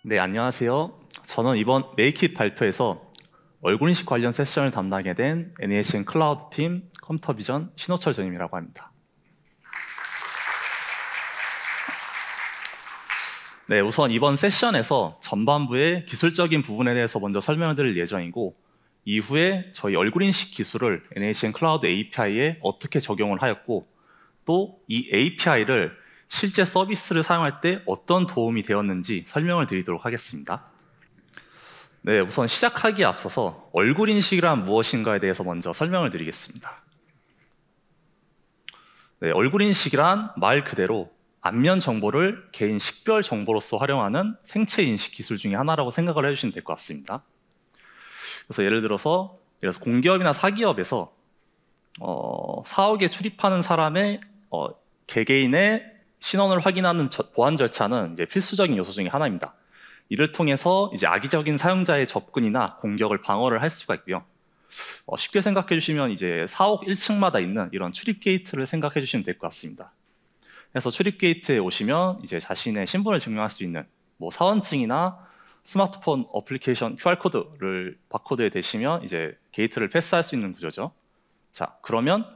네, 안녕하세요. 저는 이번 메이킷 발표에서 얼굴 인식 관련 세션을 담당하게 된 NHN 클라우드 팀 컴퓨터 비전 신호철 전임이라고 합니다. 네, 우선 이번 세션에서 전반부의 기술적인 부분에 대해서 먼저 설명을 드릴 예정이고, 이후에 저희 얼굴 인식 기술을 NHN 클라우드 API에 어떻게 적용을 하였고, 또 이 API를 실제 서비스를 사용할 때 어떤 도움이 되었는지 설명을 드리도록 하겠습니다. 네, 우선 시작하기에 앞서서 얼굴 인식이란 무엇인가에 대해서 먼저 설명을 드리겠습니다. 네, 얼굴 인식이란 말 그대로 안면 정보를 개인 식별 정보로서 활용하는 생체 인식 기술 중에 하나라고 생각을 해주시면 될 것 같습니다. 그래서 예를 들어서 공기업이나 사기업에서 사옥에 출입하는 사람의 개개인의 신원을 확인하는 보안 절차는 이제 필수적인 요소 중에 하나입니다. 이를 통해서 이제 악의적인 사용자의 접근이나 공격을 방어를 할 수가 있고요. 쉽게 생각해 주시면 이제 사옥 1층마다 있는 이런 출입 게이트를 생각해 주시면 될 것 같습니다. 그래서 출입 게이트에 오시면 이제 자신의 신분을 증명할 수 있는 뭐 사원증이나 스마트폰 어플리케이션 QR 코드를 바코드에 대시면 이제 게이트를 패스할 수 있는 구조죠. 자, 그러면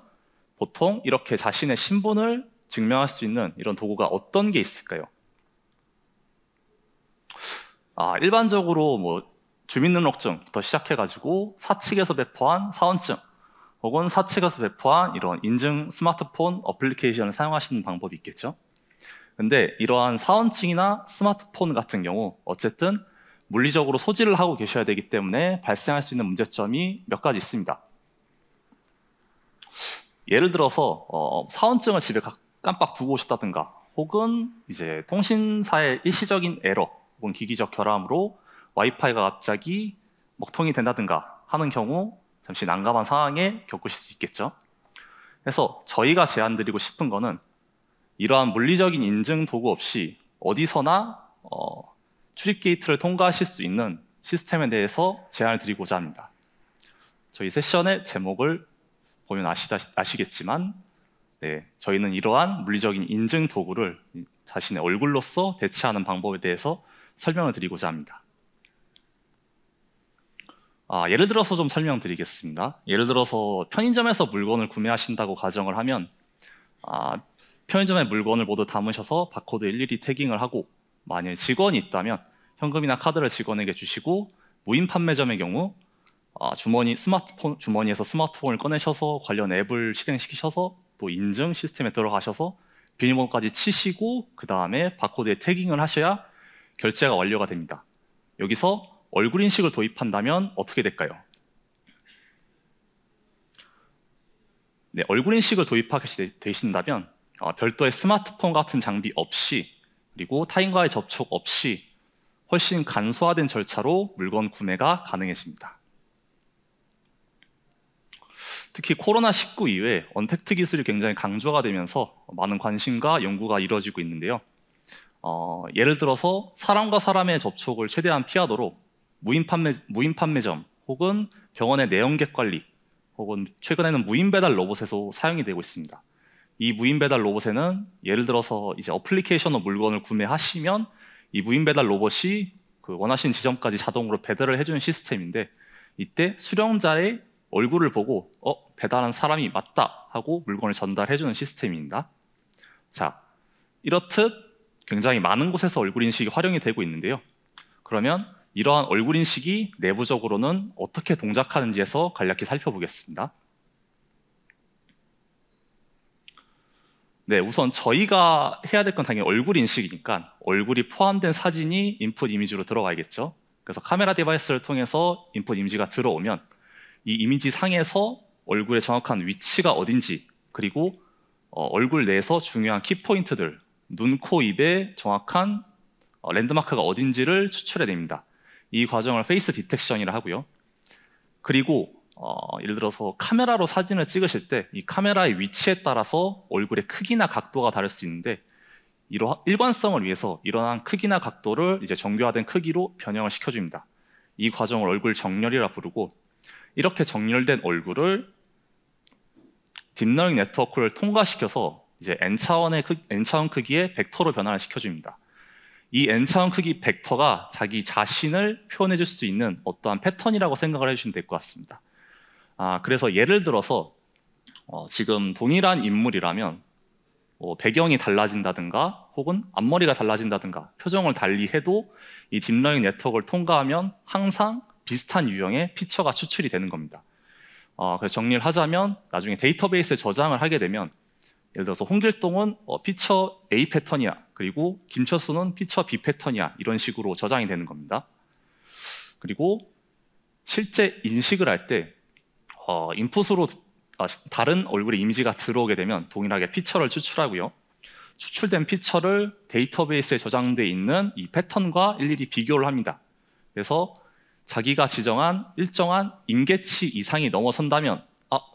보통 이렇게 자신의 신분을 증명할 수 있는 이런 도구가 어떤 게 있을까요? 일반적으로 뭐 주민등록증부터 시작해가지고 사측에서 배포한 사원증 혹은 사측에서 배포한 이런 인증 스마트폰 어플리케이션을 사용하시는 방법이 있겠죠. 근데 이러한 사원증이나 스마트폰 같은 경우 어쨌든 물리적으로 소지를 하고 계셔야 되기 때문에 발생할 수 있는 문제점이 몇 가지 있습니다. 예를 들어서 사원증을 집에 깜빡 두고 오셨다든가 혹은 이제 통신사의 일시적인 에러 혹은 기기적 결함으로 와이파이가 갑자기 먹통이 된다든가 하는 경우 잠시 난감한 상황에 겪으실 수 있겠죠. 그래서 저희가 제안드리고 싶은 거는 이러한 물리적인 인증 도구 없이 어디서나 출입 게이트를 통과하실 수 있는 시스템에 대해서 제안을 드리고자 합니다. 저희 세션의 제목을 보면 아시겠지만 네, 저희는 이러한 물리적인 인증 도구를 자신의 얼굴로서 대체하는 방법에 대해서 설명을 드리고자 합니다. 예를 들어서 좀 설명드리겠습니다. 예를 들어서 편의점에서 물건을 구매하신다고 가정을 하면 편의점에 물건을 모두 담으셔서 바코드 일일이 태깅을 하고 만일 직원이 있다면 현금이나 카드를 직원에게 주시고 무인 판매점의 경우 주머니에서 스마트폰을 꺼내셔서 관련 앱을 실행시키셔서 또 인증 시스템에 들어가셔서 비밀번호까지 치시고 그 다음에 바코드에 태깅을 하셔야 결제가 완료가 됩니다. 여기서 얼굴 인식을 도입한다면 어떻게 될까요? 네, 얼굴 인식을 도입하게 되신다면 별도의 스마트폰 같은 장비 없이 그리고 타인과의 접촉 없이 훨씬 간소화된 절차로 물건 구매가 가능해집니다. 특히 코로나19 이후에 언택트 기술이 굉장히 강조가 되면서 많은 관심과 연구가 이루어지고 있는데요. 예를 들어서 사람과 사람의 접촉을 최대한 피하도록 무인 판매점 혹은 병원의 내연객 관리 혹은 최근에는 무인 배달 로봇에도 사용이 되고 있습니다. 이 무인 배달 로봇에는 예를 들어서 이제 어플리케이션으로 물건을 구매하시면 이 무인 배달 로봇이 그 원하시는 지점까지 자동으로 배달을 해주는 시스템인데 이때 수령자의 얼굴을 보고 배달한 사람이 맞다 하고 물건을 전달해주는 시스템입니다. 자, 이렇듯 굉장히 많은 곳에서 얼굴 인식이 활용이 되고 있는데요. 그러면 이러한 얼굴 인식이 내부적으로는 어떻게 동작하는지에서 간략히 살펴보겠습니다. 네, 우선 저희가 해야 될 건 당연히 얼굴 인식이니까 얼굴이 포함된 사진이 인풋 이미지로 들어가야겠죠. 그래서 카메라 디바이스를 통해서 인풋 이미지가 들어오면 이 이미지 상에서 얼굴의 정확한 위치가 어딘지 그리고 얼굴 내에서 중요한 키포인트들 눈, 코, 입의 정확한 랜드마크가 어딘지를 추출해냅니다. 이 과정을 페이스 디텍션이라 하고요. 그리고 예를 들어서 카메라로 사진을 찍으실 때 이 카메라의 위치에 따라서 얼굴의 크기나 각도가 다를 수 있는데 일관성을 위해서 이러한 크기나 각도를 이제 정교화된 크기로 변형을 시켜줍니다. 이 과정을 얼굴 정렬이라 부르고 이렇게 정렬된 얼굴을 딥러닝 네트워크를 통과시켜서 이제 N차원 크기의 벡터로 변환을 시켜줍니다. 이 n차원 크기 벡터가 자기 자신을 표현해 줄 수 있는 어떠한 패턴이라고 생각을 해주시면 될 것 같습니다. 그래서 예를 들어서 지금 동일한 인물이라면 배경이 달라진다든가 혹은 앞머리가 달라진다든가 표정을 달리 해도 이 딥러닝 네트워크를 통과하면 항상 비슷한 유형의 피처가 추출이 되는 겁니다. 그래서 정리를 하자면 나중에 데이터베이스에 저장을 하게 되면 예를 들어서 홍길동은 피처 A 패턴이야, 그리고 김철수는 피처 B 패턴이야, 이런 식으로 저장이 되는 겁니다. 그리고 실제 인식을 할 때 인풋으로 다른 얼굴의 이미지가 들어오게 되면 동일하게 피처를 추출하고요. 추출된 피처를 데이터베이스에 저장되어 있는 이 패턴과 일일이 비교를 합니다. 그래서 자기가 지정한 일정한 임계치 이상이 넘어선다면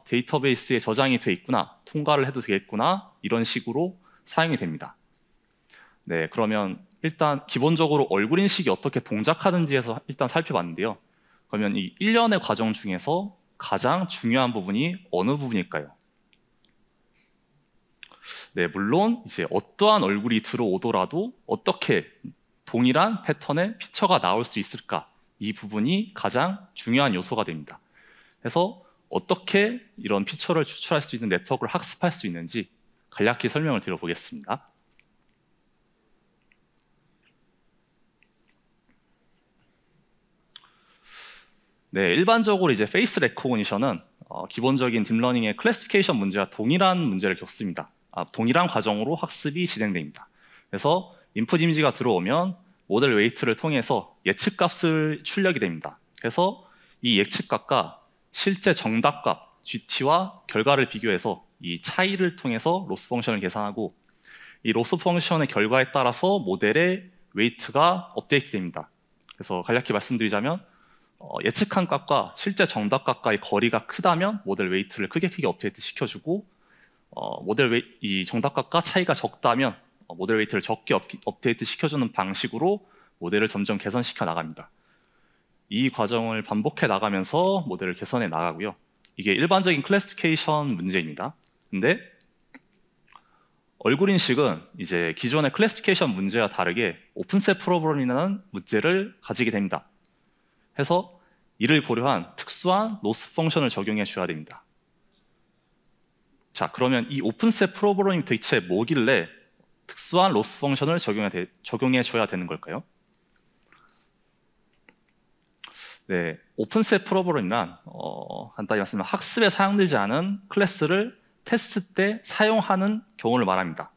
데이터베이스에 저장이 돼 있구나, 통과를 해도 되겠구나, 이런 식으로 사용이 됩니다. 네, 그러면 일단 기본적으로 얼굴 인식이 어떻게 동작하는지에서 일단 살펴봤는데요. 그러면 이 일련의 과정 중에서 가장 중요한 부분이 어느 부분일까요? 네, 물론 이제 어떠한 얼굴이 들어오더라도 어떻게 동일한 패턴의 피처가 나올 수 있을까? 이 부분이 가장 중요한 요소가 됩니다. 그래서 어떻게 이런 피처를 추출할 수 있는 네트워크를 학습할 수 있는지 간략히 설명을 드려보겠습니다. 네, 일반적으로 이제 페이스 레코그니션은 기본적인 딥러닝의 클래시피케이션 문제와 동일한 문제를 겪습니다. 동일한 과정으로 학습이 진행됩니다. 그래서 인풋 이미지가 들어오면 모델 웨이트를 통해서 예측값을 출력이 됩니다. 그래서 이 예측값과 실제 정답값 GT와 결과를 비교해서 이 차이를 통해서 로스 펑션을 계산하고 이 로스 펑션의 결과에 따라서 모델의 웨이트가 업데이트됩니다. 그래서 간략히 말씀드리자면 예측한 값과 실제 정답값과의 거리가 크다면 모델 웨이트를 크게 업데이트 시켜주고 이 정답값과 차이가 적다면 모델 웨이트를 적게 업데이트 시켜주는 방식으로 모델을 점점 개선시켜 나갑니다. 이 과정을 반복해 나가면서 모델을 개선해 나가고요. 이게 일반적인 클래시피케이션 문제입니다. 근데 얼굴 인식은 이제 기존의 클래시피케이션 문제와 다르게 오픈셋 프로블럼이라는 문제를 가지게 됩니다. 해서 이를 고려한 특수한 로스 펑션을 적용해 줘야 됩니다. 자, 그러면 이 오픈셋 프로블럼이 대체 뭐길래 특수한 로스 펑션을 적용해 줘야 되는 걸까요? 네, 오픈셋 프로블럼이란 간단히 말씀드리면 학습에 사용되지 않은 클래스를 테스트 때 사용하는 경우를 말합니다.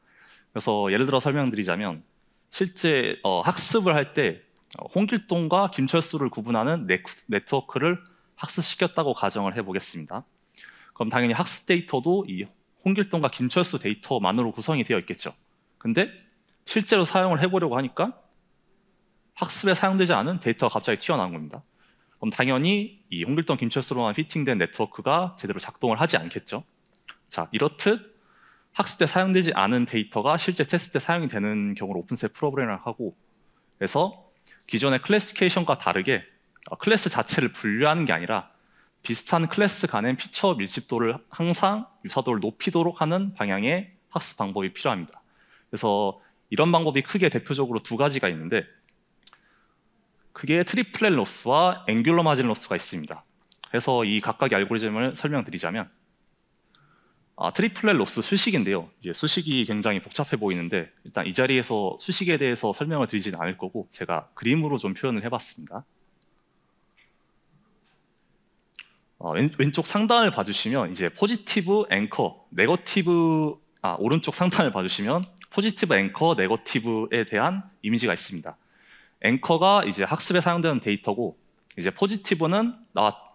그래서 예를 들어 설명드리자면 실제 학습을 할 때 홍길동과 김철수를 구분하는 네트워크를 학습시켰다고 가정을 해보겠습니다. 그럼 당연히 학습 데이터도 이 홍길동과 김철수 데이터만으로 구성이 되어 있겠죠. 근데 실제로 사용을 해보려고 하니까 학습에 사용되지 않은 데이터가 갑자기 튀어나온 겁니다. 그럼 당연히 이 홍길동, 김철수로만 피팅된 네트워크가 제대로 작동을 하지 않겠죠. 자, 이렇듯 학습 때 사용되지 않은 데이터가 실제 테스트 때 사용이 되는 경우를 오픈셋 프로블럼이라고 하고, 그래서 기존의 클래시피케이션과 다르게 클래스 자체를 분류하는 게 아니라 비슷한 클래스 간의 피처 밀집도를 항상 유사도를 높이도록 하는 방향의 학습 방법이 필요합니다. 그래서 이런 방법이 크게 대표적으로 두 가지가 있는데, 그게 트리플렛 로스와 앵귤러 마진 로스가 있습니다. 그래서 이 각각의 알고리즘을 설명드리자면 트리플렛 로스 수식인데요. 이제 수식이 굉장히 복잡해 보이는데 일단 이 자리에서 수식에 대해서 설명을 드리지는 않을 거고 제가 그림으로 좀 표현을 해봤습니다. 왼쪽 상단을 봐주시면 이제 포지티브 앵커, 네거티브 오른쪽 상단을 봐주시면 포지티브 앵커, 네거티브에 대한 이미지가 있습니다. 앵커가 이제 학습에 사용되는 데이터고 이제 포지티브는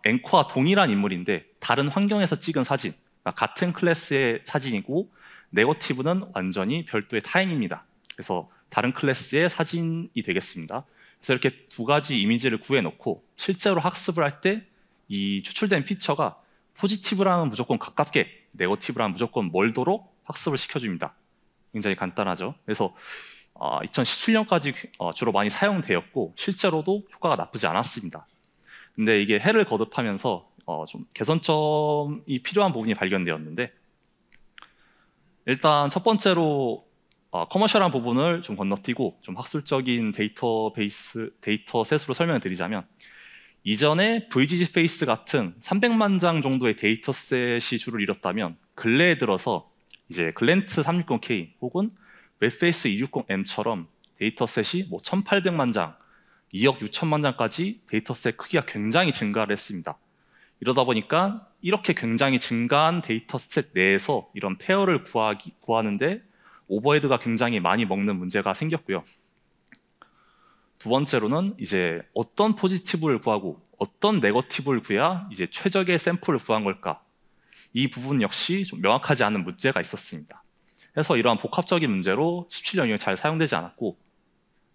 앵커와 동일한 인물인데 다른 환경에서 찍은 사진, 같은 클래스의 사진이고 네거티브는 완전히 별도의 타인입니다. 그래서 다른 클래스의 사진이 되겠습니다. 그래서 이렇게 두 가지 이미지를 구해놓고 실제로 학습을 할 때 이 추출된 피처가 포지티브랑은 무조건 가깝게, 네거티브랑은 무조건 멀도록 학습을 시켜줍니다. 굉장히 간단하죠. 그래서 2017년까지 주로 많이 사용되었고 실제로도 효과가 나쁘지 않았습니다. 근데 이게 해를 거듭하면서 좀 개선점이 필요한 부분이 발견되었는데, 일단 첫 번째로 커머셜한 부분을 좀 건너뛰고 좀 학술적인 데이터셋으로 설명을 드리자면 이전에 VGG 페이스 같은 300만 장 정도의 데이터셋이 주를 이뤘다면 근래에 들어서 이제 글랜트 360K 혹은 웹페이스 260M처럼 데이터셋이 뭐 1800만 장, 2억 6천만 장까지 데이터셋 크기가 굉장히 증가를 했습니다. 이러다 보니까 이렇게 굉장히 증가한 데이터셋 내에서 이런 페어를 구하는데 오버헤드가 굉장히 많이 먹는 문제가 생겼고요. 두 번째로는 이제 어떤 포지티브를 구하고 어떤 네거티브를 구해야 이제 최적의 샘플을 구한 걸까? 이 부분 역시 좀 명확하지 않은 문제가 있었습니다. 그래서 이러한 복합적인 문제로 17년형이 잘 사용되지 않았고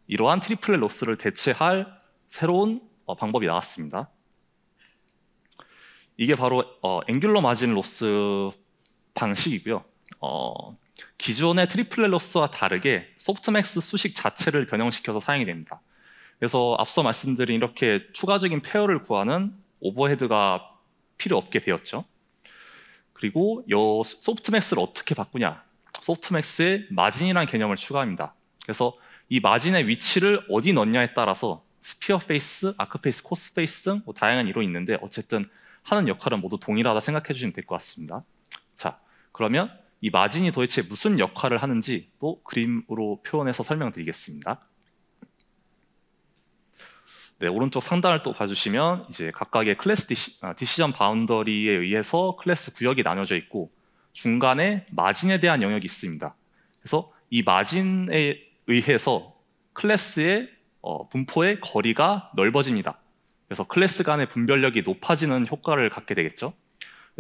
이러한 트리플렛 로스를 대체할 새로운 방법이 나왔습니다. 이게 바로 앵귤러 마진 로스 방식이고요. 기존의 트리플렛 로스와 다르게 소프트맥스 수식 자체를 변형시켜서 사용이 됩니다. 그래서 앞서 말씀드린 이렇게 추가적인 페어를 구하는 오버헤드가 필요 없게 되었죠. 그리고 이 소프트맥스를 어떻게 바꾸냐? 소프트맥스에 마진이라는 개념을 추가합니다. 그래서 이 마진의 위치를 어디 넣냐에 따라서 스피어 페이스, 아크 페이스, 코스 페이스 등 뭐 다양한 이론이 있는데 어쨌든 하는 역할은 모두 동일하다 생각해 주시면 될 것 같습니다. 자, 그러면 이 마진이 도대체 무슨 역할을 하는지 또 그림으로 표현해서 설명드리겠습니다. 네, 오른쪽 상단을 또 봐주시면 이제 각각의 클래스 디시전 바운더리에 의해서 클래스 구역이 나눠져 있고 중간에 마진에 대한 영역이 있습니다. 그래서 이 마진에 의해서 클래스의 분포의 거리가 넓어집니다. 그래서 클래스 간의 분별력이 높아지는 효과를 갖게 되겠죠.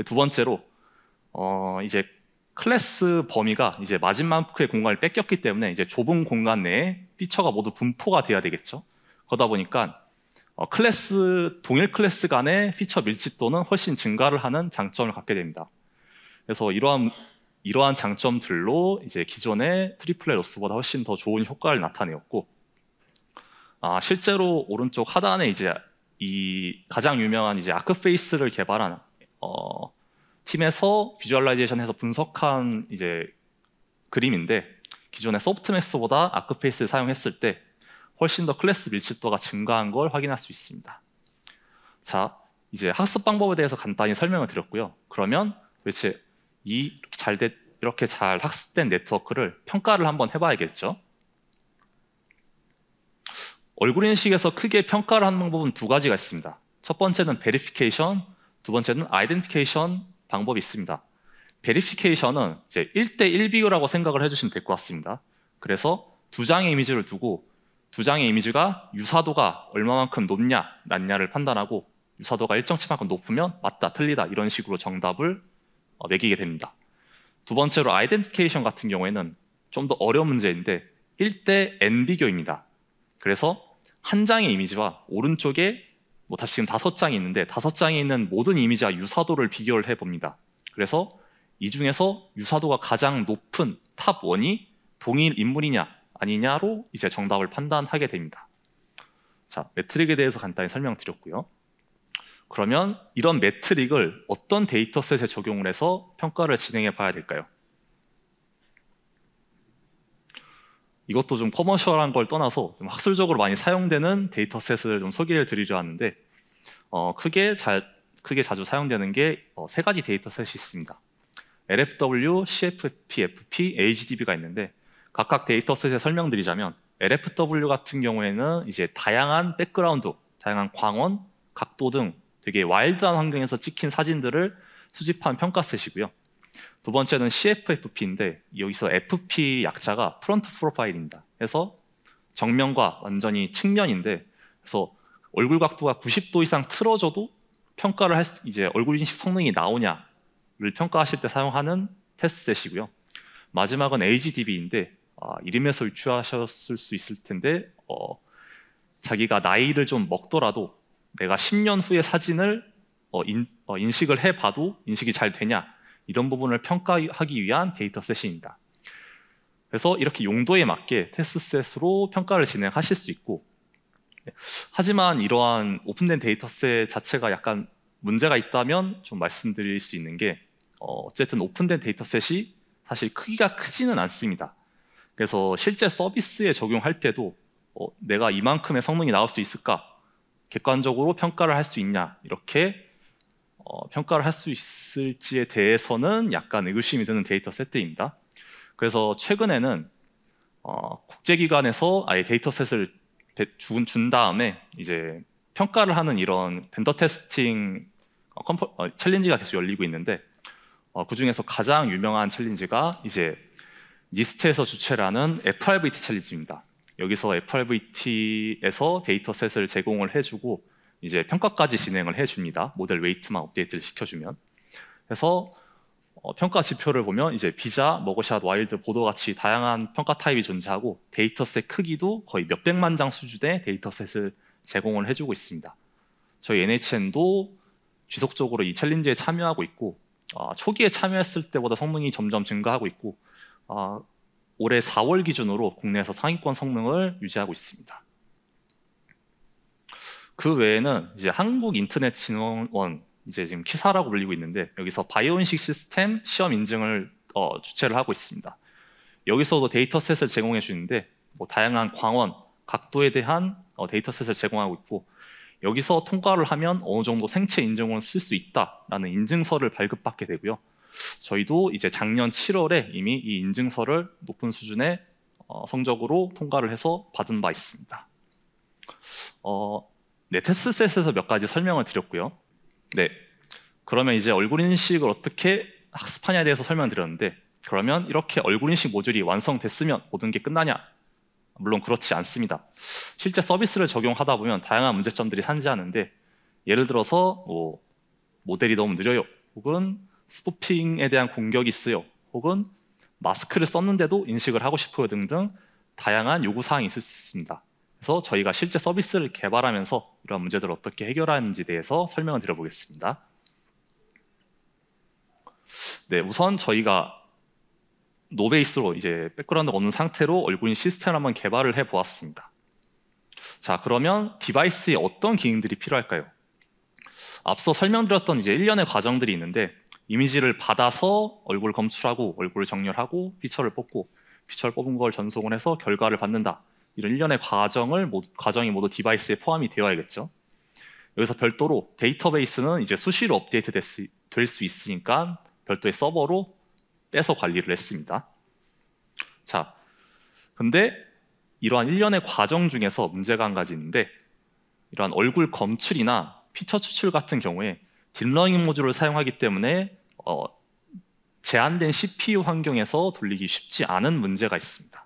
두 번째로 이제 클래스 범위가 이제 마진만큼의 공간을 뺏겼기 때문에 이제 좁은 공간 내에 피처가 모두 분포가 돼야 되겠죠. 그러다 보니까 동일 클래스 간의 피처 밀집도는 훨씬 증가를 하는 장점을 갖게 됩니다. 그래서 이러한 장점들로 이제 기존의 트리플렛 로스보다 훨씬 더 좋은 효과를 나타내었고, 실제로 오른쪽 하단에 이제 이 가장 유명한 이제 아크페이스를 개발한 팀에서 비주얼라이제이션해서 분석한 이제 그림인데 기존의 소프트맥스보다 아크페이스를 사용했을 때 훨씬 더 클래스 밀집도가 증가한 걸 확인할 수 있습니다. 자, 이제 학습 방법에 대해서 간단히 설명을 드렸고요. 그러면 도대체 이렇게 잘 학습된 네트워크를 평가를 한번 해봐야겠죠. 얼굴 인식에서 크게 평가를 하는 방법은 두 가지가 있습니다. 첫 번째는 베리피케이션, 두 번째는 아이덴티피케이션 방법이 있습니다. 베리피케이션은 이제 1대1 비교라고 생각을 해주시면 될 것 같습니다. 그래서 두 장의 이미지를 두고 두 장의 이미지가 유사도가 얼마만큼 높냐, 낮냐를 판단하고 유사도가 일정치만큼 높으면 맞다, 틀리다 이런 식으로 정답을 매기게 됩니다. 두 번째로 아이덴티피케이션 같은 경우에는 좀 더 어려운 문제인데 1대 N 비교입니다. 그래서 한 장의 이미지와 오른쪽에 지금 5장이 있는데 5장에 있는 모든 이미지와 유사도를 비교를 해봅니다. 그래서 이 중에서 유사도가 가장 높은 탑 1이 동일 인물이냐 아니냐로 이제 정답을 판단하게 됩니다. 자, 매트릭에 대해서 간단히 설명드렸고요. 그러면 이런 매트릭을 어떤 데이터셋에 적용을 해서 평가를 진행해 봐야 될까요? 이것도 좀 커머셜한 걸 떠나서 좀 학술적으로 많이 사용되는 데이터셋을 좀 소개를 드리려 하는데 크게 자주 사용되는 게 세 가지 데이터셋이 있습니다. LFW, CFP, FP, HDB가 있는데 각각 데이터셋에 설명드리자면 LFW 같은 경우에는 이제 다양한 백그라운드, 다양한 광원, 각도 등 되게 와일드한 환경에서 찍힌 사진들을 수집한 평가셋이고요. 두 번째는 CFFP인데 여기서 FP 약자가 프론트 프로파일입니다. 그래서 정면과 완전히 측면인데 그래서 얼굴 각도가 90도 이상 틀어져도 평가를 이제 얼굴 인식 성능이 나오냐를 평가하실 때 사용하는 테스트셋이고요. 마지막은 HDB인데 이름에서 유추하셨을 수 있을 텐데 자기가 나이를 좀 먹더라도 내가 10년 후의 사진을 인식을 해봐도 인식이 잘 되냐 이런 부분을 평가하기 위한 데이터셋입니다. 그래서 이렇게 용도에 맞게 테스트셋으로 평가를 진행하실 수 있고 하지만 이러한 오픈된 데이터셋 자체가 약간 문제가 있다면 좀 말씀드릴 수 있는 게 어쨌든 오픈된 데이터셋이 사실 크기가 크지는 않습니다. 그래서 실제 서비스에 적용할 때도 내가 이만큼의 성능이 나올 수 있을까? 객관적으로 평가를 할 수 있냐? 이렇게 평가를 할 수 있을지에 대해서는 약간 의구심이 드는 데이터 세트입니다. 그래서 최근에는 국제기관에서 아예 데이터셋을 준 다음에 이제 평가를 하는 이런 벤더 테스팅 챌린지가 계속 열리고 있는데 그 중에서 가장 유명한 챌린지가 이제 니스트에서 주최를 하는 FRVT 챌린지입니다. 여기서 FRVT에서 데이터셋을 제공을 해주고 이제 평가까지 진행을 해줍니다. 모델 웨이트만 업데이트를 시켜주면. 그래서 평가 지표를 보면 이제 비자, 머그샷, 와일드, 보도 같이 다양한 평가 타입이 존재하고 데이터셋 크기도 거의 몇백만 장 수준의 데이터셋을 제공을 해주고 있습니다. 저희 NHN도 지속적으로 이 챌린지에 참여하고 있고 초기에 참여했을 때보다 성능이 점점 증가하고 있고 올해 4월 기준으로 국내에서 상위권 성능을 유지하고 있습니다. 그 외에는 이제 한국인터넷진흥원 이제 지금 키사라고 불리고 있는데 여기서 바이오인식 시스템 시험 인증을 주최를 하고 있습니다. 여기서도 데이터셋을 제공해 주는데 다양한 광원, 각도에 대한 데이터셋을 제공하고 있고 여기서 통과를 하면 어느 정도 생체 인증을 쓸 수 있다라는 인증서를 발급받게 되고요. 저희도 이제 작년 7월에 이미 이 인증서를 높은 수준의 성적으로 통과를 해서 받은 바 있습니다. 네, 테스트셋에서 몇 가지 설명을 드렸고요. 네, 그러면 이제 얼굴 인식을 어떻게 학습하냐에 대해서 설명드렸는데 그러면 이렇게 얼굴 인식 모듈이 완성됐으면 모든 게 끝나냐? 물론 그렇지 않습니다. 실제 서비스를 적용하다 보면 다양한 문제점들이 산재하는데 예를 들어서 모델이 너무 느려요. 혹은 스푸핑에 대한 공격이 있어요. 혹은 마스크를 썼는데도 인식을 하고 싶어요 등등 다양한 요구사항이 있을 수 있습니다. 그래서 저희가 실제 서비스를 개발하면서 이런 문제들을 어떻게 해결하는지에 대해서 설명을 드려보겠습니다. 네, 우선 저희가 노베이스로 이제 백그라운드가 없는 상태로 얼굴인 시스템을 한번 개발을 해보았습니다. 자, 그러면 디바이스에 어떤 기능들이 필요할까요? 앞서 설명드렸던 이제 일련의 과정들이 있는데 이미지를 받아서 얼굴 검출하고 얼굴을 정렬하고 피처를 뽑고 피처를 뽑은 걸 전송을 해서 결과를 받는다. 이런 일련의 과정이 모두 디바이스에 포함이 되어야겠죠. 여기서 별도로 데이터베이스는 이제 수시로 업데이트 될 수 있으니까 별도의 서버로 빼서 관리를 했습니다. 자, 근데 이러한 일련의 과정 중에서 문제가 한 가지 있는데 이러한 얼굴 검출이나 피처 추출 같은 경우에 딥러닝 모듈을 사용하기 때문에 제한된 CPU 환경에서 돌리기 쉽지 않은 문제가 있습니다.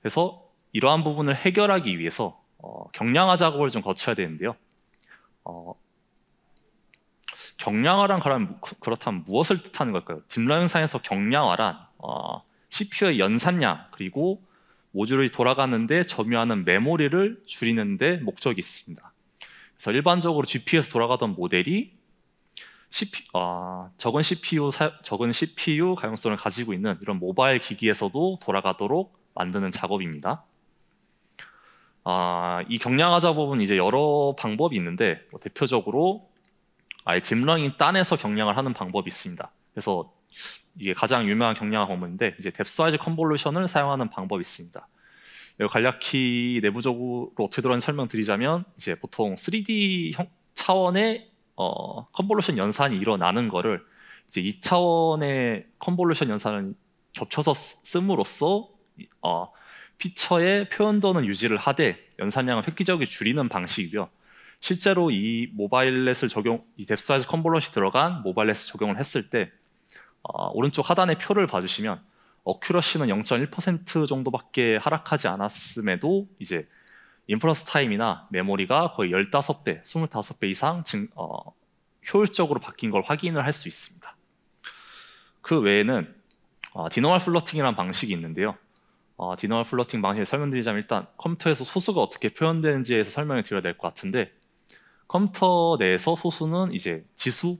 그래서 이러한 부분을 해결하기 위해서 경량화 작업을 좀 거쳐야 되는데요. 경량화란 그렇다면 무엇을 뜻하는 걸까요? 딥러닝상에서 경량화란 CPU의 연산량 그리고 모듈이 돌아가는데 점유하는 메모리를 줄이는 데 목적이 있습니다. 그래서 일반적으로 GPU에서 돌아가던 모델이 적은 CPU 가용성을 가지고 있는 이런 모바일 기기에서도 돌아가도록 만드는 작업입니다. 이 경량화 작업은 이제 여러 방법이 있는데 대표적으로 아예 딥러닝 딴에서 경량을 하는 방법이 있습니다. 그래서 이게 가장 유명한 경량화 방법인데 이제 뎁스와이즈 컨볼루션을 사용하는 방법이 있습니다. 간략히 내부적으로 어떻게 들어가는지 설명드리자면 이제 보통 3D 차원의 컨볼루션 연산이 일어나는 거를 이제 2차원의 컨볼루션 연산을 겹쳐서 씀으로써 피처의 표현도는 유지를 하되 연산량을 획기적으로 줄이는 방식이고요. 실제로 이 이 뎁스와이즈 컨볼루션이 들어간 모바일넷을 적용을 했을 때 오른쪽 하단의 표를 봐주시면 어큐러시는 0.1% 정도밖에 하락하지 않았음에도 이제 인퍼런스 타임이나 메모리가 거의 15배, 25배 이상 효율적으로 바뀐 걸 확인을 할 수 있습니다. 그 외에는 디노멀 플로팅이라는 방식이 있는데요. 디노멀 플로팅 방식을 설명드리자면 일단 컴퓨터에서 소수가 어떻게 표현되는지에 대해서 설명을 드려야 될 것 같은데 컴퓨터 내에서 소수는 이제 지수,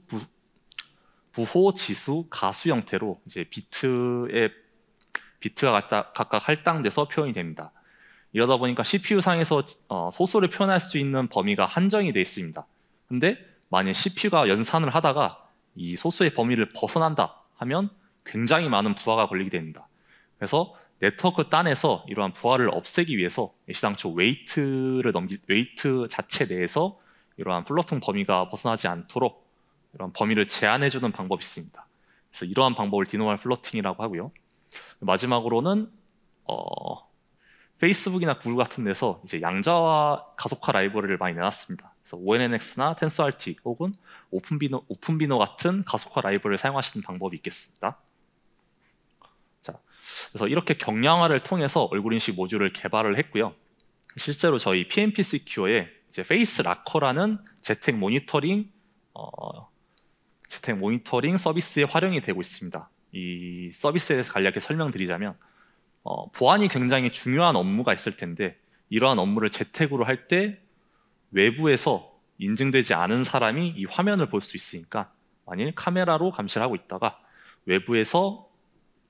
부호, 지수, 가수 형태로 이제 비트가 각각 할당돼서 표현이 됩니다. 이러다 보니까 CPU 상에서 소수를 표현할 수 있는 범위가 한정이 되어 있습니다. 근데 만약 CPU가 연산을 하다가 이 소수의 범위를 벗어난다 하면 굉장히 많은 부하가 걸리게 됩니다. 그래서 네트워크 단에서 이러한 부하를 없애기 위해서 애시당초 웨이트 자체 내에서 이러한 플러팅 범위가 벗어나지 않도록 이런 범위를 제한해주는 방법이 있습니다. 그래서 이러한 방법을 디노멀 플러팅이라고 하고요. 마지막으로는 페이스북이나 구글 같은 데서 이제 양자화 가속화 라이브러리를 많이 내놨습니다. 그래서 ONNX나 TensorRT 혹은 오픈비노 같은 가속화 라이브러리를 사용하시는 방법이 있겠습니다. 자, 그래서 이렇게 경량화를 통해서 얼굴 인식 모듈을 개발을 했고요. 실제로 저희 PnP 시큐어에 이제 페이스 락커라는 재택 모니터링 서비스에 활용이 되고 있습니다. 이 서비스에 대해서 간략하게 설명드리자면 보안이 굉장히 중요한 업무가 있을 텐데 이러한 업무를 재택으로 할 때 외부에서 인증되지 않은 사람이 이 화면을 볼 수 있으니까 만일 카메라로 감시를 하고 있다가 외부에서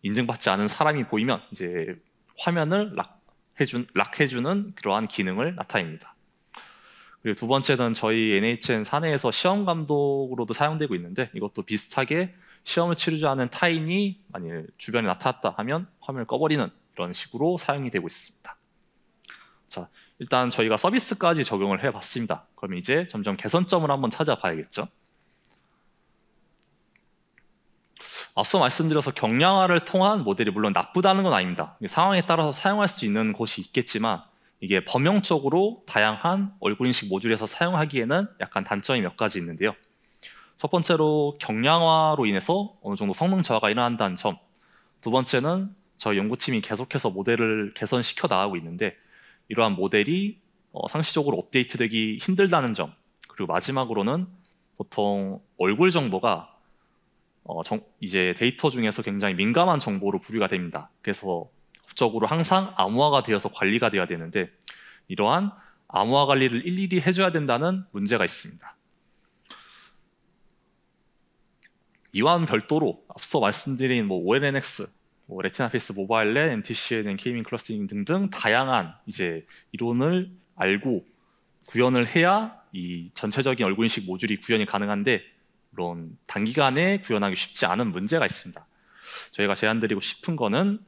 인증받지 않은 사람이 보이면 이제 화면을 락해주는 그러한 기능을 나타냅니다. 그리고 두 번째는 저희 NHN 사내에서 시험 감독으로도 사용되고 있는데 이것도 비슷하게 시험을 치르지 않은 타인이 만일 주변에 나타났다 하면 화면을 꺼버리는 이런 식으로 사용이 되고 있습니다. 자, 일단 저희가 서비스까지 적용을 해봤습니다. 그럼 이제 점점 개선점을 한번 찾아봐야겠죠. 앞서 말씀드려서 경량화를 통한 모델이 물론 나쁘다는 건 아닙니다. 상황에 따라서 사용할 수 있는 곳이 있겠지만 이게 범용적으로 다양한 얼굴 인식 모듈에서 사용하기에는 약간 단점이 몇 가지 있는데요. 첫 번째로 경량화로 인해서 어느 정도 성능 저하가 일어난다는 점. 두 번째는 저희 연구팀이 계속해서 모델을 개선시켜 나가고 있는데 이러한 모델이 상시적으로 업데이트되기 힘들다는 점. 그리고 마지막으로는 보통 얼굴 정보가 이제 데이터 중에서 굉장히 민감한 정보로 분류가 됩니다. 그래서 법적으로 항상 암호화가 되어서 관리가 되어야 되는데 이러한 암호화 관리를 일일이 해줘야 된다는 문제가 있습니다. 이와는 별도로 앞서 말씀드린 ONNX, 레티나 페이스 모바일 넷, NTCN, K-민 클러스터링 등등 다양한 이제 이론을 알고 구현을 해야 이 전체적인 얼굴 인식 모듈이 구현이 가능한데 물론 단기간에 구현하기 쉽지 않은 문제가 있습니다. 저희가 제안드리고 싶은 거는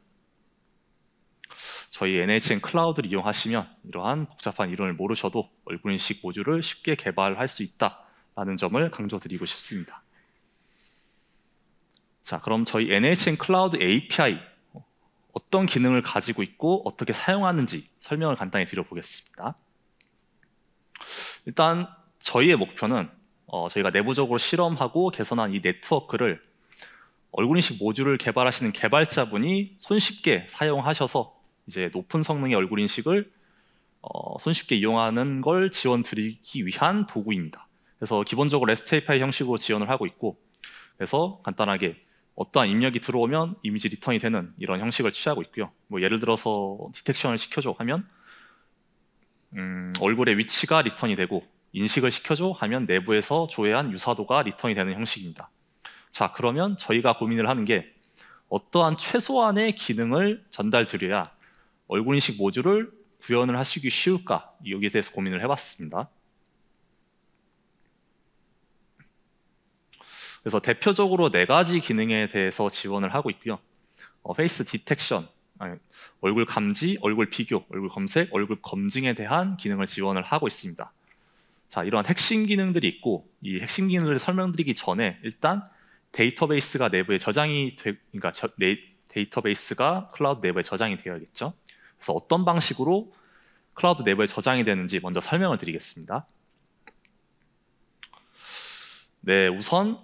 저희 NHN 클라우드를 이용하시면 이러한 복잡한 이론을 모르셔도 얼굴 인식 모듈을 쉽게 개발할 수 있다라는 점을 강조드리고 싶습니다. 자, 그럼 저희 NHN 클라우드 API 어떤 기능을 가지고 있고 어떻게 사용하는지 설명을 간단히 드려보겠습니다. 일단 저희의 목표는 저희가 내부적으로 실험하고 개선한 이 네트워크를 얼굴 인식 모듈을 개발하시는 개발자분이 손쉽게 사용하셔서 이제 높은 성능의 얼굴 인식을 손쉽게 이용하는 걸 지원드리기 위한 도구입니다. 그래서 기본적으로 REST API 형식으로 지원을 하고 있고 그래서 간단하게 어떠한 입력이 들어오면 이미지 리턴이 되는 이런 형식을 취하고 있고요. 뭐 예를 들어서 디텍션을 시켜줘 하면 얼굴의 위치가 리턴이 되고 인식을 시켜줘 하면 내부에서 조회한 유사도가 리턴이 되는 형식입니다. 자, 그러면 저희가 고민을 하는 게 어떠한 최소한의 기능을 전달드려야 얼굴 인식 모듈을 구현을 하시기 쉬울까? 여기에 대해서 고민을 해봤습니다. 그래서 대표적으로 4가지 기능에 대해서 지원을 하고 있고요. 페이스 디텍션, 얼굴 감지, 얼굴 비교, 얼굴 검색, 얼굴 검증에 대한 기능을 지원을 하고 있습니다. 자, 이러한 핵심 기능들이 있고 이 핵심 기능들을 설명드리기 전에 일단 데이터베이스가 내부에 저장이 그러니까 데이터베이스가 클라우드 내부에 저장이 되어야겠죠. 그래서 어떤 방식으로 클라우드 내부에 저장이 되는지 먼저 설명을 드리겠습니다. 네, 우선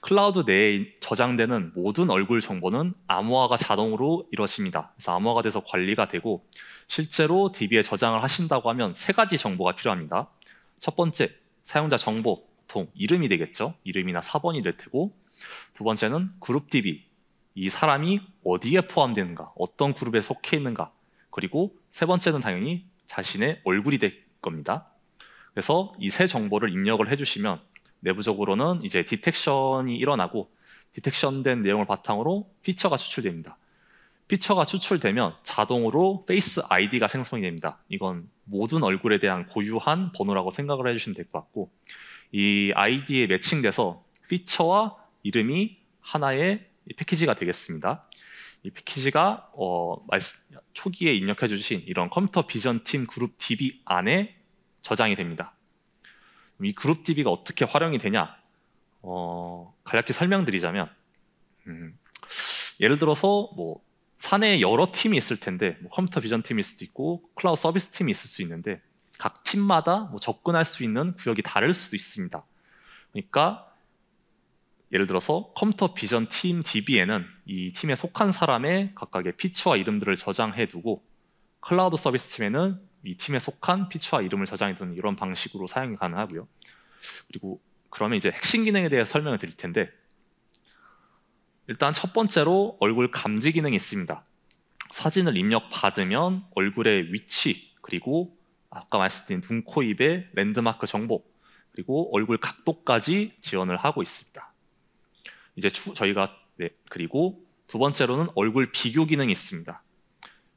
클라우드 내에 저장되는 모든 얼굴 정보는 암호화가 자동으로 이루어집니다. 그래서 암호화가 돼서 관리가 되고 실제로 DB에 저장을 하신다고 하면 3가지 정보가 필요합니다. 첫 번째, 사용자 정보, 보통 이름이 되겠죠. 이름이나 사번이 될 테고 두 번째는 그룹 DB, 이 사람이 어디에 포함되는가, 어떤 그룹에 속해 있는가 그리고 세 번째는 당연히 자신의 얼굴이 될 겁니다. 그래서 이 세 정보를 입력을 해주시면 내부적으로는 이제 디텍션이 일어나고 디텍션된 내용을 바탕으로 피처가 추출됩니다. 피처가 추출되면 자동으로 페이스 아이디가 생성이 됩니다. 이건 모든 얼굴에 대한 고유한 번호라고 생각을 해주시면 될 것 같고 이 아이디에 매칭돼서 피처와 이름이 하나의 패키지가 되겠습니다. 이 패키지가 초기에 입력해 주신 이런 컴퓨터 비전 팀 그룹 DB 안에 저장이 됩니다. 이 그룹 DB가 어떻게 활용이 되냐? 간략히 설명드리자면 예를 들어서 뭐 사내에 여러 팀이 있을 텐데 뭐 컴퓨터 비전 팀일 수도 있고 클라우드 서비스 팀이 있을 수 있는데 각 팀마다 뭐 접근할 수 있는 구역이 다를 수도 있습니다. 그러니까 예를 들어서 컴퓨터 비전 팀 DB에는 이 팀에 속한 사람의 각각의 피처와 이름들을 저장해 두고 클라우드 서비스 팀에는 이 팀에 속한 피처와 이름을 저장해 두는 이런 방식으로 사용이 가능하고요. 그리고 그러면 이제 핵심 기능에 대해 설명을 드릴 텐데 일단 첫 번째로 얼굴 감지 기능이 있습니다. 사진을 입력받으면 얼굴의 위치 그리고 아까 말씀드린 눈, 코, 입의 랜드마크 정보 그리고 얼굴 각도까지 지원을 하고 있습니다. 이제 저희가 그리고 두 번째로는 얼굴 비교 기능이 있습니다.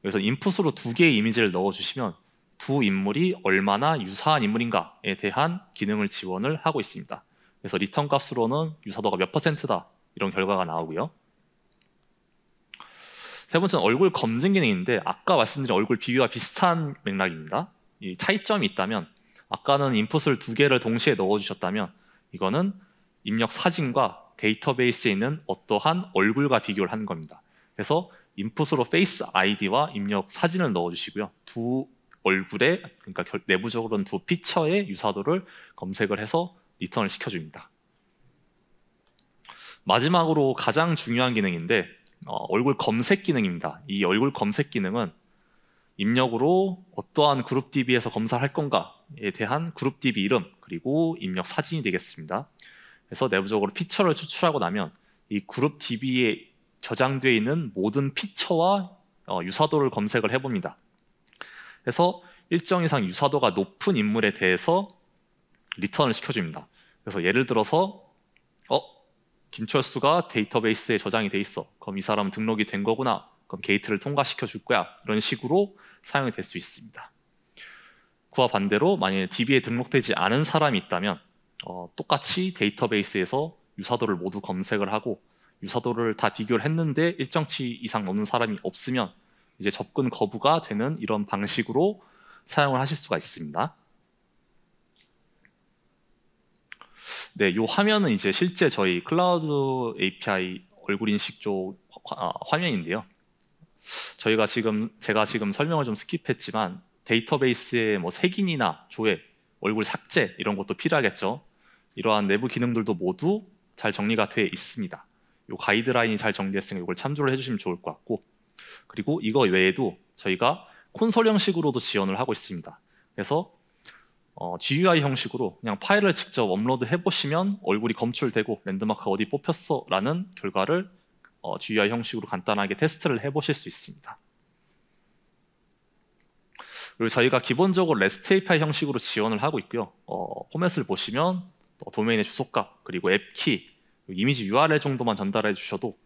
여기서 인풋으로 두 개의 이미지를 넣어주시면 두 인물이 얼마나 유사한 인물인가에 대한 기능을 지원을 하고 있습니다. 그래서 리턴 값으로는 유사도가 몇 %다 이런 결과가 나오고요. 세 번째는 얼굴 검증 기능인데 아까 말씀드린 얼굴 비교와 비슷한 맥락입니다. 이 차이점이 있다면 아까는 인풋을 두 개를 동시에 넣어주셨다면 이거는 입력 사진과 데이터베이스에 있는 어떠한 얼굴과 비교를 하는 겁니다. 그래서 인풋으로 페이스 아이디와 입력 사진을 넣어주시고요. 두 얼굴에 그러니까 내부적으로는 두 피처의 유사도를 검색을 해서 리턴을 시켜줍니다. 마지막으로 가장 중요한 기능인데 얼굴 검색 기능입니다. 이 얼굴 검색 기능은 입력으로 어떠한 그룹 DB에서 검사를 할 건가에 대한 그룹 DB 이름 그리고 입력 사진이 되겠습니다. 그래서 내부적으로 피처를 추출하고 나면 이 그룹 DB에 저장되어 있는 모든 피처와 유사도를 검색을 해봅니다. 그래서 일정 이상 유사도가 높은 인물에 대해서 리턴을 시켜줍니다. 그래서 예를 들어서 김철수가 데이터베이스에 저장이 돼 있어. 그럼 이 사람은 등록이 된 거구나. 그럼 게이트를 통과시켜 줄 거야. 이런 식으로 사용이 될 수 있습니다. 그와 반대로 만약에 DB에 등록되지 않은 사람이 있다면 똑같이 데이터베이스에서 유사도를 모두 검색을 하고 유사도를 다 비교를 했는데 일정치 이상 넘는 사람이 없으면 이제 접근 거부가 되는 이런 방식으로 사용을 하실 수가 있습니다. 네, 이 화면은 이제 실제 저희 클라우드 API 얼굴 인식 쪽 화면인데요. 제가 지금 설명을 좀 스킵했지만 데이터베이스의 뭐 색인이나 조회, 얼굴 삭제 이런 것도 필요하겠죠. 이러한 내부 기능들도 모두 잘 정리가 되어 있습니다. 이 가이드라인이 잘 정리됐으니까 이걸 참조를 해주시면 좋을 것 같고 그리고 이거 외에도 저희가 콘솔 형식으로도 지원을 하고 있습니다. 그래서 GUI 형식으로 그냥 파일을 직접 업로드 해보시면 얼굴이 검출되고 랜드마크가 어디 뽑혔어 라는 결과를 GUI 형식으로 간단하게 테스트를 해보실 수 있습니다. 그리고 저희가 기본적으로 REST API 형식으로 지원을 하고 있고요. 포맷을 보시면 도메인의 주소값 그리고 앱키, 이미지 URL 정도만 전달해 주셔도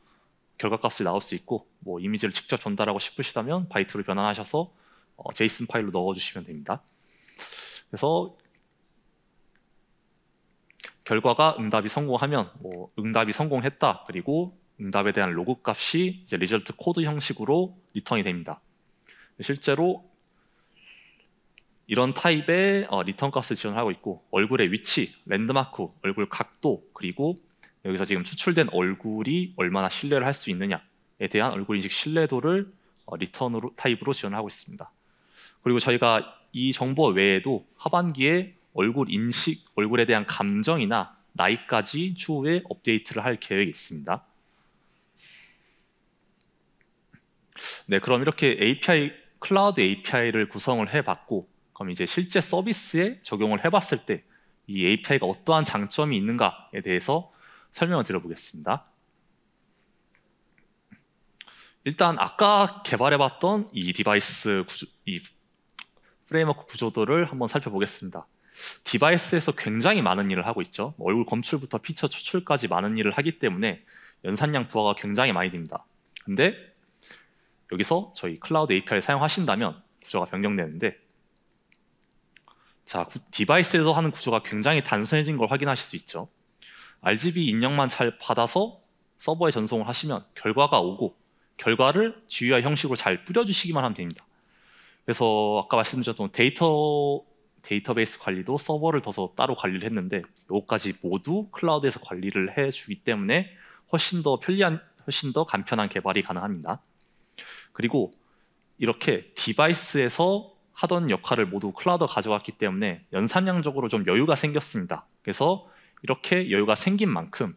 결과값이 나올 수 있고 뭐 이미지를 직접 전달하고 싶으시다면 바이트로 변환하셔서 제이슨 파일로 넣어주시면 됩니다. 그래서 결과가 응답이 성공하면 뭐 응답이 성공했다 그리고 응답에 대한 로그 값이 이제 리절트 코드 형식으로 리턴이 됩니다. 실제로 이런 타입의 리턴 값을 지원하고 있고 얼굴의 위치, 랜드마크, 얼굴 각도 그리고 여기서 지금 추출된 얼굴이 얼마나 신뢰를 할 수 있느냐에 대한 얼굴 인식 신뢰도를 리턴으로 타입으로 지원하고 있습니다. 그리고 저희가 이 정보 외에도 하반기에 얼굴 인식, 얼굴에 대한 감정이나 나이까지 추후에 업데이트를 할 계획이 있습니다. 네, 그럼 이렇게 클라우드 API를 구성을 해봤고 그럼 이제 실제 서비스에 적용을 해봤을 때 이 API가 어떠한 장점이 있는가에 대해서 설명을 드려보겠습니다. 일단 아까 개발해봤던 이 디바이스 이 프레임워크 구조도를 한번 살펴보겠습니다. 디바이스에서 굉장히 많은 일을 하고 있죠. 얼굴 검출부터 피처 추출까지 많은 일을 하기 때문에 연산량 부하가 굉장히 많이 됩니다. 근데 여기서 저희 클라우드 API를 사용하신다면 구조가 변경되는데 자, 디바이스에서 하는 구조가 굉장히 단순해진 걸 확인하실 수 있죠. RGB 입력만 잘 받아서 서버에 전송을 하시면 결과가 오고 결과를 GUI 형식으로 잘 뿌려주시기만 하면 됩니다. 그래서 아까 말씀드렸던 데이터베이스 관리도 서버를 둬서 따로 관리를 했는데 요거까지 모두 클라우드에서 관리를 해주기 때문에 훨씬 더 편리한, 훨씬 더 간편한 개발이 가능합니다. 그리고 이렇게 디바이스에서 하던 역할을 모두 클라우드가 가져왔기 때문에 연산량적으로 좀 여유가 생겼습니다. 그래서 이렇게 여유가 생긴 만큼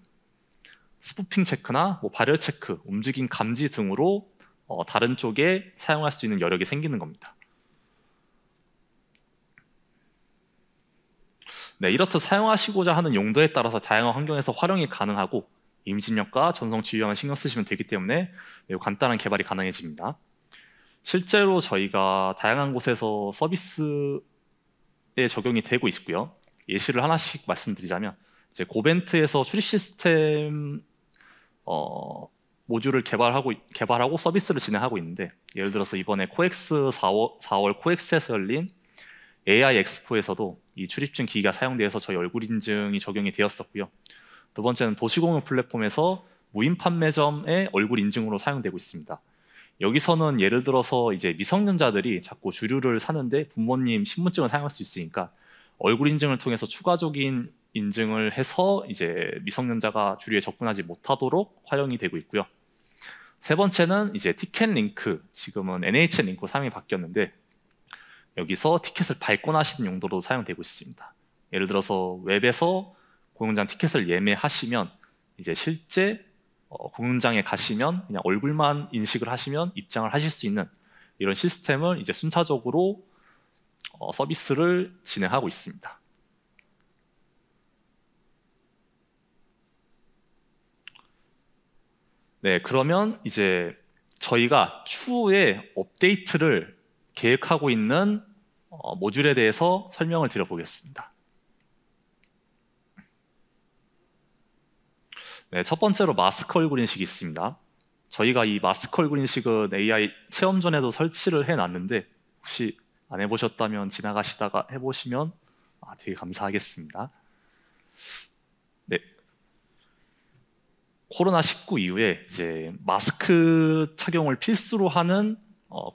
스푸핑 체크나 뭐 발열 체크, 움직임 감지 등으로 다른 쪽에 사용할 수 있는 여력이 생기는 겁니다. 네, 이렇듯 사용하시고자 하는 용도에 따라서 다양한 환경에서 활용이 가능하고 이미지 입력과 전송 지휘형을 신경 쓰시면 되기 때문에 매우 간단한 개발이 가능해집니다. 실제로 저희가 다양한 곳에서 서비스에 적용이 되고 있고요. 예시를 하나씩 말씀드리자면 이제 고벤트에서 출입 시스템 모듈을 개발하고 서비스를 진행하고 있는데 예를 들어서 이번에 코엑스 4월 코엑스에서 열린 AI 엑스포에서도 이 출입증 기기가 사용되어서 저희 얼굴 인증이 적용이 되었었고요. 두 번째는 도시공유 플랫폼에서 무인 판매점의 얼굴 인증으로 사용되고 있습니다. 여기서는 예를 들어서 이제 미성년자들이 자꾸 주류를 사는데 부모님 신분증을 사용할 수 있으니까 얼굴 인증을 통해서 추가적인 인증을 해서 이제 미성년자가 주류에 접근하지 못하도록 활용이 되고 있고요. 세 번째는 이제 티켓 링크, 지금은 NHN 링크로 사용이 바뀌었는데 여기서 티켓을 발권하시는 용도로 사용되고 있습니다. 예를 들어서 웹에서 공연장 티켓을 예매하시면 이제 실제 공연장에 가시면 그냥 얼굴만 인식을 하시면 입장을 하실 수 있는 이런 시스템을 이제 순차적으로 서비스를 진행하고 있습니다. 네, 그러면 이제 저희가 추후에 업데이트를 계획하고 있는 모듈에 대해서 설명을 드려보겠습니다. 네, 첫 번째로 마스크 얼굴 인식이 있습니다. 저희가 이 마스크 얼굴 인식은 AI 체험 전에도 설치를 해놨는데 혹시 안 해보셨다면 지나가시다가 해보시면 되게 감사하겠습니다. 네, 코로나19 이후에 이제 마스크 착용을 필수로 하는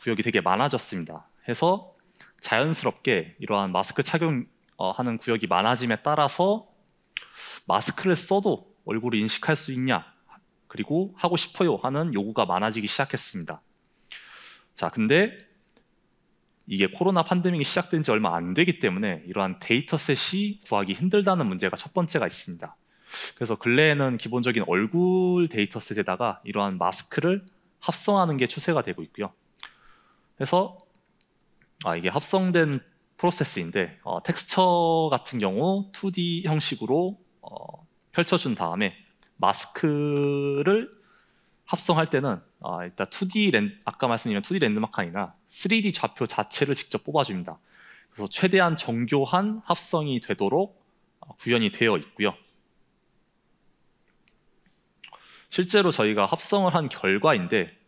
구역이 되게 많아졌습니다. 해서 자연스럽게 이러한 마스크 착용하는 구역이 많아짐에 따라서 마스크를 써도 얼굴을 인식할 수 있냐 그리고 하고 싶어요 하는 요구가 많아지기 시작했습니다. 자, 근데 이게 코로나 팬데믹이 시작된 지 얼마 안 되기 때문에 이러한 데이터셋이 구하기 힘들다는 문제가 첫 번째가 있습니다. 그래서 근래에는 기본적인 얼굴 데이터셋에다가 이러한 마스크를 합성하는 게 추세가 되고 있고요. 그래서 이게 합성된 프로세스인데 텍스처 같은 경우 2D 형식으로 펼쳐준 다음에 마스크를 합성할 때는 일단 2D 아까 말씀드린 2D 랜드마크가 아니라 3D 좌표 자체를 직접 뽑아줍니다. 그래서 최대한 정교한 합성이 되도록 구현이 되어 있고요. 실제로 저희가 합성을 한 결과인데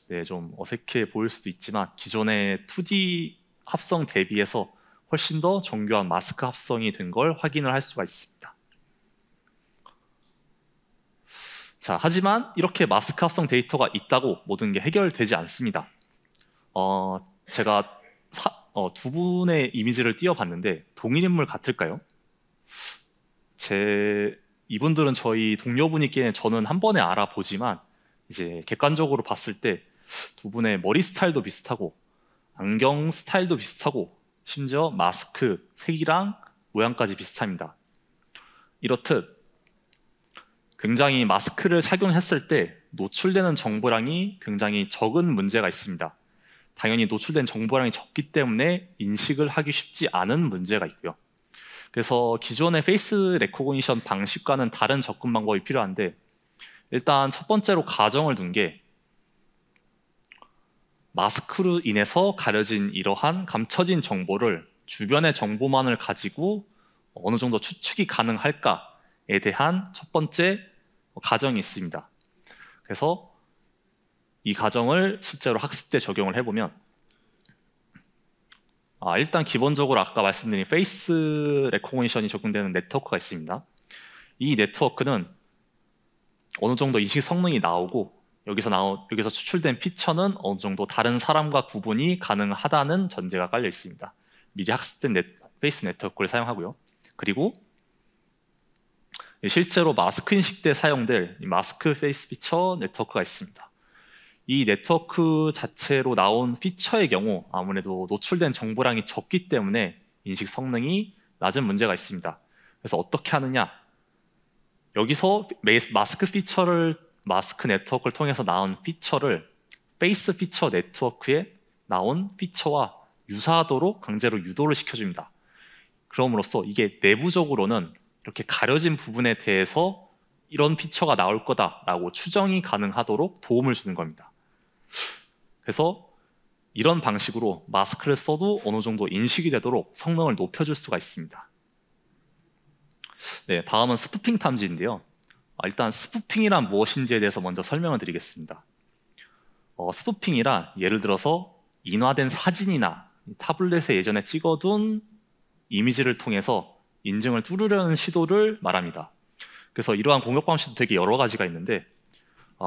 네, 좀 어색해 보일 수도 있지만 기존의 2D 합성 대비해서 훨씬 더 정교한 마스크 합성이 된 걸 확인을 할 수가 있습니다. 자, 하지만 이렇게 마스크 합성 데이터가 있다고 모든 게 해결되지 않습니다. 제가 두 분의 이미지를 띄워봤는데 동일 인물 같을까요? 이분들은 저희 동료분이기에 저는 한 번에 알아보지만 이제 객관적으로 봤을 때 두 분의 머리 스타일도 비슷하고 안경 스타일도 비슷하고 심지어 마스크 색이랑 모양까지 비슷합니다. 이렇듯 굉장히 마스크를 착용했을 때 노출되는 정보량이 굉장히 적은 문제가 있습니다. 당연히 노출된 정보량이 적기 때문에 인식을 하기 쉽지 않은 문제가 있고요. 그래서 기존의 페이스 레코그니션 방식과는 다른 접근 방법이 필요한데 일단 첫 번째로 가정을 둔 게 마스크로 인해서 가려진 이러한 감춰진 정보를 주변의 정보만을 가지고 어느 정도 추측이 가능할까에 대한 첫 번째 가정이 있습니다. 그래서 이 가정을 실제로 학습 때 적용을 해보면 일단 기본적으로 아까 말씀드린 페이스 레코그니션이 적용되는 네트워크가 있습니다. 이 네트워크는 어느 정도 인식 성능이 나오고 여기서 추출된 피처는 어느 정도 다른 사람과 구분이 가능하다는 전제가 깔려 있습니다. 미리 학습된 페이스 네트워크를 사용하고요. 그리고 실제로 마스크 인식 때 사용될 마스크 페이스 피처 네트워크가 있습니다. 이 네트워크 자체로 나온 피처의 경우 아무래도 노출된 정보량이 적기 때문에 인식 성능이 낮은 문제가 있습니다. 그래서 어떻게 하느냐? 여기서 마스크 네트워크를 통해서 나온 피처를 페이스 피처 네트워크에 나온 피처와 유사하도록 강제로 유도를 시켜줍니다. 그럼으로써 이게 내부적으로는 이렇게 가려진 부분에 대해서 이런 피처가 나올 거다라고 추정이 가능하도록 도움을 주는 겁니다. 그래서 이런 방식으로 마스크를 써도 어느 정도 인식이 되도록 성능을 높여줄 수가 있습니다. 네, 다음은 스푸핑 탐지인데요. 일단 스푸핑이란 무엇인지에 대해서 먼저 설명을 드리겠습니다. 스푸핑이란 예를 들어서 인화된 사진이나 타블렛에 예전에 찍어둔 이미지를 통해서 인증을 뚫으려는 시도를 말합니다. 그래서 이러한 공격 방식도 되게 여러 가지가 있는데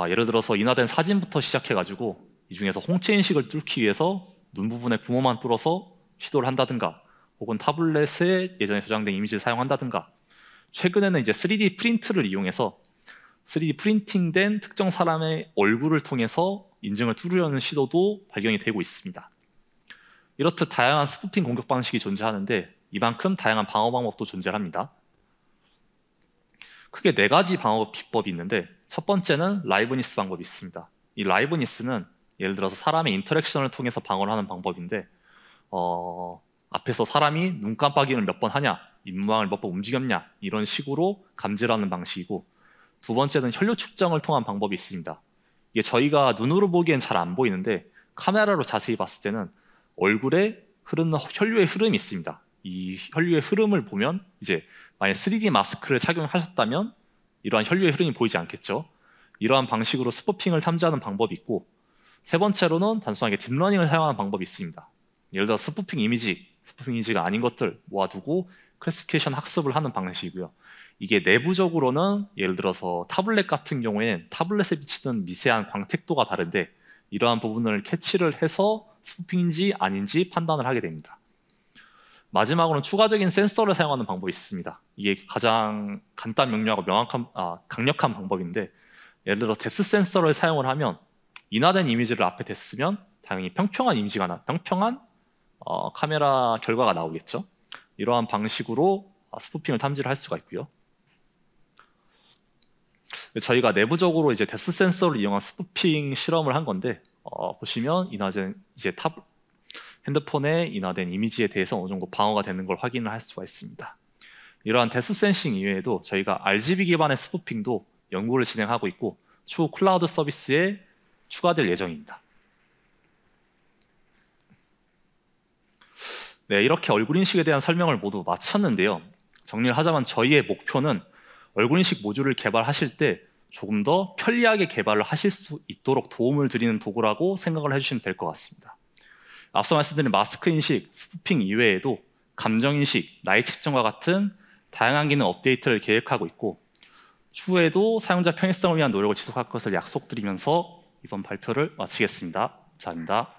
예를 들어서 인화된 사진부터 시작해가지고 이 중에서 홍채 인식을 뚫기 위해서 눈 부분에 구멍만 뚫어서 시도를 한다든가 혹은 타블렛에 예전에 저장된 이미지를 사용한다든가 최근에는 이제 3D 프린트를 이용해서 3D 프린팅된 특정 사람의 얼굴을 통해서 인증을 뚫으려는 시도도 발견이 되고 있습니다. 이렇듯 다양한 스푸핑 공격 방식이 존재하는데 이만큼 다양한 방어 방법도 존재합니다. 크게 4가지 방어 비법이 있는데 첫 번째는 라이브니스 방법이 있습니다. 이 라이브니스는 예를 들어서 사람의 인터랙션을 통해서 방어를 하는 방법인데 앞에서 사람이 눈 깜빡이를 몇 번 하냐, 입모양을 몇 번 움직였냐 이런 식으로 감지하는 방식이고 두 번째는 혈류 측정을 통한 방법이 있습니다. 이게 저희가 눈으로 보기엔 잘 안 보이는데 카메라로 자세히 봤을 때는 얼굴에 흐르는 혈류의 흐름이 있습니다. 이 혈류의 흐름을 보면 이제 만약 3D 마스크를 착용하셨다면 이러한 혈류의 흐름이 보이지 않겠죠. 이러한 방식으로 스푸핑을 탐지하는 방법이 있고 세 번째로는 단순하게 딥러닝을 사용하는 방법이 있습니다. 예를 들어 스푸핑 이미지가 아닌 것들 모아두고 클래시피케이션 학습을 하는 방식이고요. 이게 내부적으로는 예를 들어서 타블렛 같은 경우에는 타블렛에 비치는 미세한 광택도가 다른데 이러한 부분을 캐치를 해서 스푸핑인지 아닌지 판단을 하게 됩니다. 마지막으로는 추가적인 센서를 사용하는 방법이 있습니다. 이게 가장 간단 명료하고 강력한 방법인데 예를 들어 뎁스 센서를 사용을 하면 인화된 이미지를 앞에 댔으면 당연히 평평한 카메라 결과가 나오겠죠. 이러한 방식으로 스푸핑을 탐지를 할 수가 있고요. 저희가 내부적으로 이제 뎁스 센서를 이용한 스푸핑 실험을 한 건데 보시면 핸드폰에 인화된 이미지에 대해서 어느 정도 방어가 되는 걸 확인을 할 수가 있습니다. 이러한 뎁스 센싱 이외에도 저희가 RGB 기반의 스푸핑도 연구를 진행하고 있고 추후 클라우드 서비스에 추가될 예정입니다. 네, 이렇게 얼굴 인식에 대한 설명을 모두 마쳤는데요. 정리를 하자면 저희의 목표는 얼굴 인식 모듈을 개발하실 때 조금 더 편리하게 개발을 하실 수 있도록 도움을 드리는 도구라고 생각을 해주시면 될 것 같습니다. 앞서 말씀드린 마스크 인식, 스푸핑 이외에도 감정 인식, 나이 측정과 같은 다양한 기능 업데이트를 계획하고 있고 추후에도 사용자 편의성을 위한 노력을 지속할 것을 약속드리면서 이번 발표를 마치겠습니다. 감사합니다.